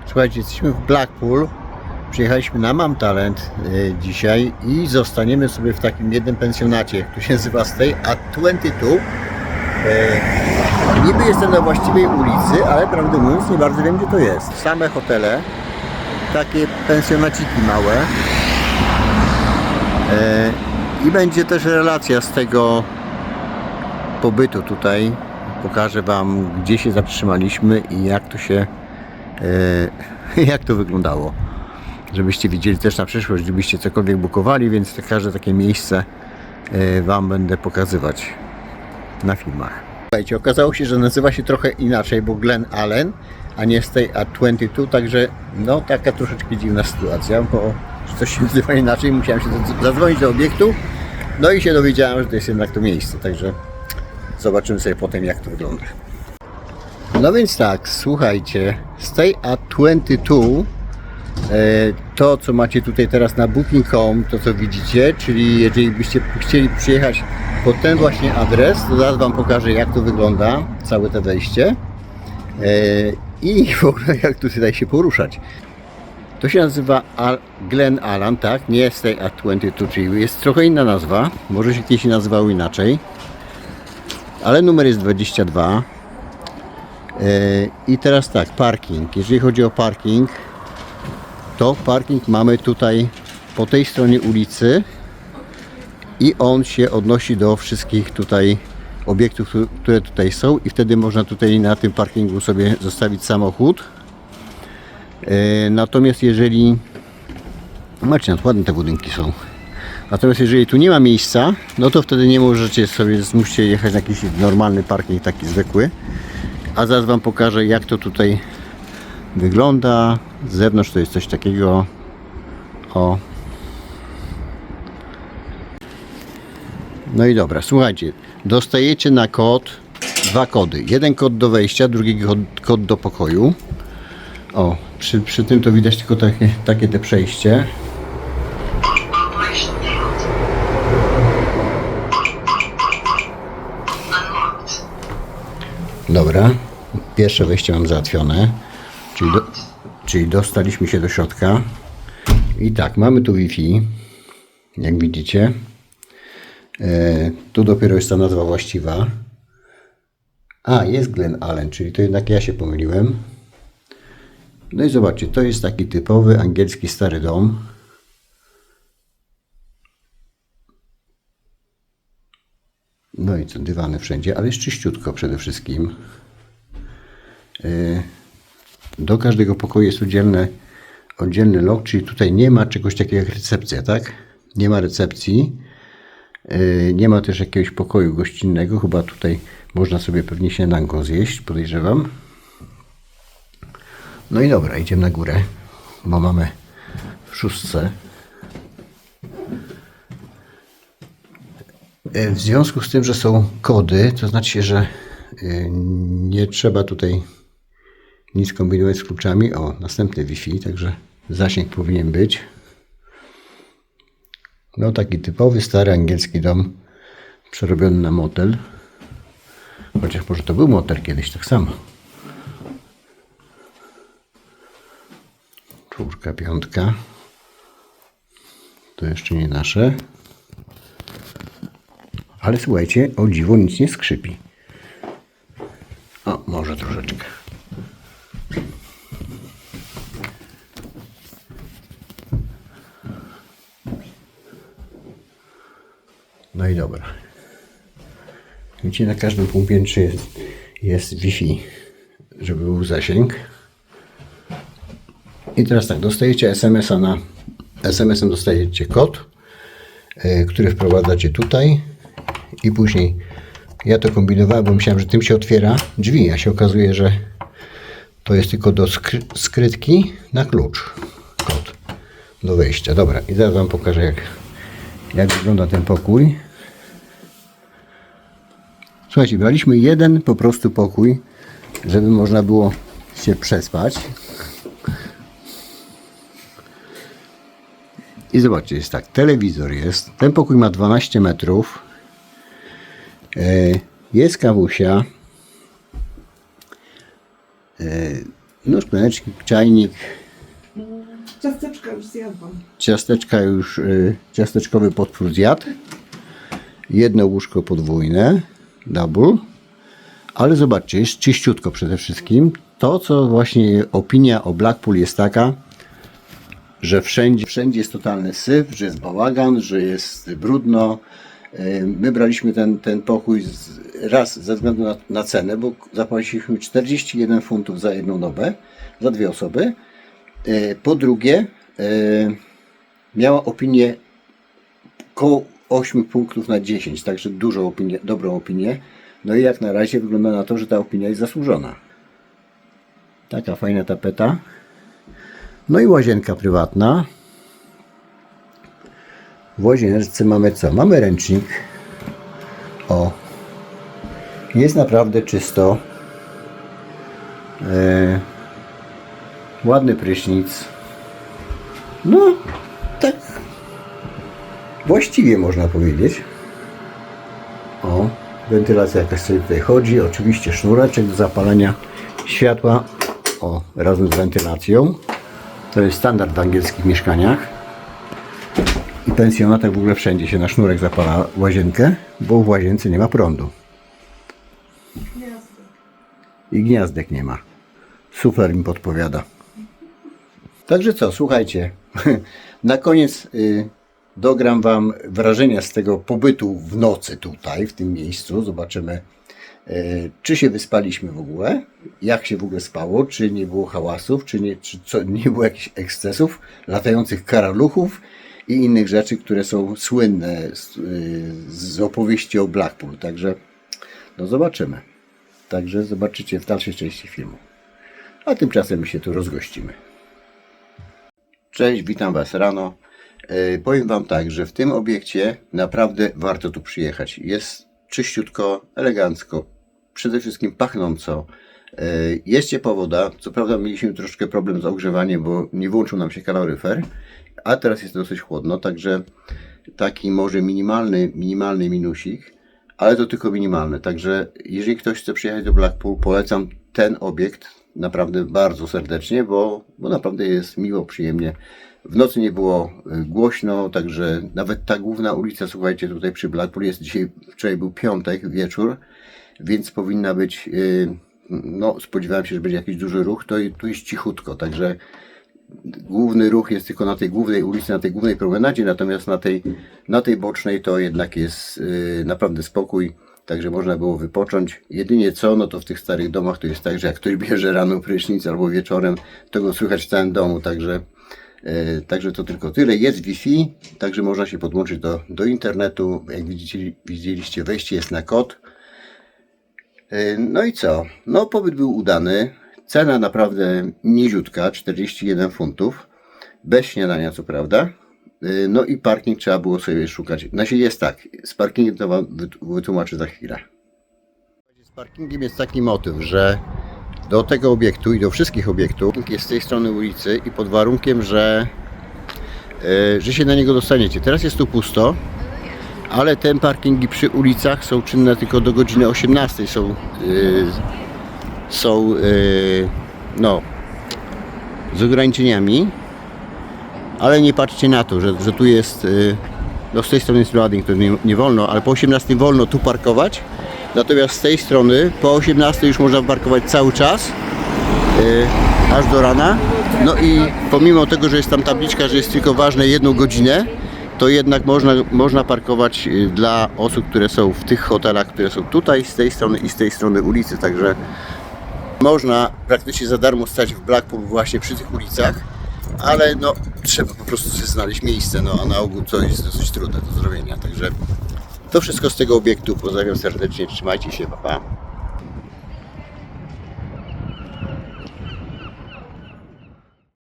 Słuchajcie, jesteśmy w Blackpool. Przyjechaliśmy na Mam Talent dzisiaj i zostaniemy sobie w takim jednym pensjonacie, który się nazywa Stay at 22. Niby jestem na właściwej ulicy, ale prawdę mówiąc nie bardzo wiem, gdzie to jest. Same hotele, takie pensjonaciki małe. I będzie też relacja z tego pobytu tutaj. Pokażę Wam, gdzie się zatrzymaliśmy i jak to się jak to wyglądało, żebyście widzieli też na przyszłość, gdybyście cokolwiek bukowali, więc każde takie miejsce Wam będę pokazywać na filmach. Słuchajcie, okazało się, że nazywa się trochę inaczej, bo Glen Allen, a nie Stay at 22, także no taka troszeczkę dziwna sytuacja, bo coś się nazywa inaczej, musiałem się zadzwonić do obiektu, no i się dowiedziałem, że to jest jednak to miejsce, także zobaczymy sobie potem, jak to wygląda. No więc tak, słuchajcie, Stay at 22, to co macie tutaj teraz na booking.com, to co widzicie, czyli jeżeli byście chcieli przyjechać pod ten właśnie adres, to zaraz Wam pokażę, jak to wygląda, całe to wejście i w ogóle jak tu tutaj się poruszać. To się nazywa Glen Allen, tak, nie Stay at 22, czyli jest trochę inna nazwa, może się kiedyś nazywało inaczej, ale numer jest 22. I teraz tak, parking. Jeżeli chodzi o parking, to parking mamy tutaj po tej stronie ulicy i on się odnosi do wszystkich tutaj obiektów, które tutaj są i wtedy można tutaj na tym parkingu sobie zostawić samochód. Natomiast jeżeli zobaczcie, ładne te budynki są. Natomiast jeżeli tu nie ma miejsca, no to wtedy nie możecie sobie, musicie jechać na jakiś normalny parking, taki zwykły. A zaraz Wam pokażę, jak to tutaj wygląda. Z zewnątrz to jest coś takiego. O. No i dobra, słuchajcie, dostajecie na kod dwa kody. Jeden kod do wejścia, drugi kod do pokoju. O, przy tym to widać tylko takie te przejście. Dobra, pierwsze wejście mam załatwione, czyli dostaliśmy się do środka i tak, mamy tu Wi-Fi, jak widzicie, tu dopiero jest ta nazwa właściwa, jest Glen Allen, czyli to jednak ja się pomyliłem. No i zobaczcie, to jest taki typowy angielski stary dom. No i co, dywany wszędzie, ale jest czyściutko przede wszystkim. Do każdego pokoju jest oddzielny lok, czyli tutaj nie ma czegoś takiego jak recepcja, tak? Nie ma recepcji. Nie ma też jakiegoś pokoju gościnnego, chyba tutaj można sobie pewnie śniadanko zjeść, podejrzewam. No i dobra, idziemy na górę, bo mamy w 6. W związku z tym, że są kody, to znaczy, że nie trzeba tutaj nic kombinować z kluczami. O, następny Wi-Fi, także zasięg powinien być. No taki typowy, stary angielski dom, przerobiony na motel. Chociaż może to był motel kiedyś, tak samo. 4, 5. To jeszcze nie nasze. Ale słuchajcie, o dziwo nic nie skrzypi. O, może troszeczkę. No i dobra. Widzicie, na każdym półpiętrze jest Wi-Fi, żeby był zasięg. I teraz tak, dostajecie SMS-a SMS-em dostajecie kod, który wprowadzacie tutaj. I później ja to kombinowałem, bo myślałem, że tym się otwiera drzwi, a się okazuje, że to jest tylko do skrytki na klucz. Kod do wejścia. Dobra, i zaraz Wam pokażę, jak wygląda ten pokój. Słuchajcie, braliśmy jeden po prostu pokój, żeby można było się przespać. I zobaczcie, jest tak, telewizor jest. Ten pokój ma 12 metrów. Jest kawusia. No szklanecznik, czajnik, Ciasteczka już zjadłam. ciasteczka już, ciasteczkowy potwór zjadł. Jedno łóżko podwójne, double. Ale zobaczcie, jest czyściutko przede wszystkim. To, co właśnie opinia o Blackpool jest taka, że wszędzie jest totalny syf, że jest bałagan, że jest brudno. My braliśmy ten pokój raz ze względu na cenę, bo zapłaciliśmy 41 funtów za jedną dobę, za 2 osoby. Po drugie, miała opinię koło 8 punktów na 10, także dobrą opinię. No i jak na razie wygląda na to, że ta opinia jest zasłużona. Taka fajna tapeta. No i łazienka prywatna. W łazience mamy co? Mamy ręcznik. O. Jest naprawdę czysto. Ładny prysznic. No, tak właściwie można powiedzieć. O, wentylacja jakaś sobie tutaj chodzi. Oczywiście sznureczek do zapalania światła. O, razem z wentylacją. To jest standard w angielskich mieszkaniach. I pensjonatach w ogóle wszędzie się na sznurek zapala łazienkę, bo w łazience nie ma prądu. I gniazdek nie ma. Super mi podpowiada. Także co, słuchajcie. Na koniec dogram Wam wrażenia z tego pobytu w nocy tutaj, w tym miejscu. Zobaczymy, czy się wyspaliśmy w ogóle, jak się w ogóle spało, czy nie było hałasów, czy nie było jakichś ekscesów, latających karaluchów i innych rzeczy, które są słynne z opowieści o Blackpool. Także no zobaczymy. Także zobaczycie w dalszej części filmu. A tymczasem my się tu rozgościmy. Cześć, witam Was rano. Powiem Wam tak, że w tym obiekcie naprawdę warto tu przyjechać. Jest czyściutko, elegancko, przede wszystkim pachnąco. Jest ciepła woda. Co prawda mieliśmy troszkę problem z ogrzewaniem, bo nie włączył nam się kaloryfer, a teraz jest dosyć chłodno, także taki może minimalny minusik, ale to tylko minimalny. Także jeżeli ktoś chce przyjechać do Blackpool, polecam ten obiekt naprawdę bardzo serdecznie, bo naprawdę jest miło, przyjemnie. W nocy nie było głośno, także nawet ta główna ulica, słuchajcie, tutaj przy Blackpool jest wczoraj był piątek, wieczór, więc powinna być, no spodziewałem się, że będzie jakiś duży ruch, to tu jest cichutko, także główny ruch jest tylko na tej głównej ulicy, na tej głównej promenadzie, natomiast na tej bocznej to jednak jest naprawdę spokój, także można było wypocząć. Jedynie co, no to w tych starych domach to jest tak, że jak ktoś bierze rano prysznic albo wieczorem, to go słychać w całym domu, także to tylko tyle. Jest Wi-Fi, także można się podłączyć do internetu. Jak widzieliście, wejście jest na kod. No i co? No pobyt był udany. Cena naprawdę niziutka, 41 funtów. Bez śniadania, co prawda. No i parking trzeba było sobie szukać. Znaczy jest tak, z parkingiem to Wam wytłumaczę za chwilę. Z parkingiem jest taki motyw, że do tego obiektu i do wszystkich obiektów jest z tej strony ulicy i pod warunkiem, że się na niego dostaniecie. Teraz jest tu pusto, ale te parkingi przy ulicach są czynne tylko do godziny 18. Są no, z ograniczeniami, ale nie patrzcie na to, że tu jest, no z tej strony jest loading, to nie wolno, ale po 18 wolno tu parkować. Natomiast z tej strony po 18 już można parkować cały czas, aż do rana. No i pomimo tego, że jest tam tabliczka, że jest tylko ważne 1 godzinę, to jednak można parkować dla osób, które są w tych hotelach, które są tutaj, z tej strony i z tej strony ulicy. Także można praktycznie za darmo stać w Blackpool właśnie przy tych ulicach, ale no trzeba po prostu sobie znaleźć miejsce, no a na ogół to jest dosyć trudne do zrobienia. Także to wszystko z tego obiektu. Pozdrawiam serdecznie, trzymajcie się, pa pa.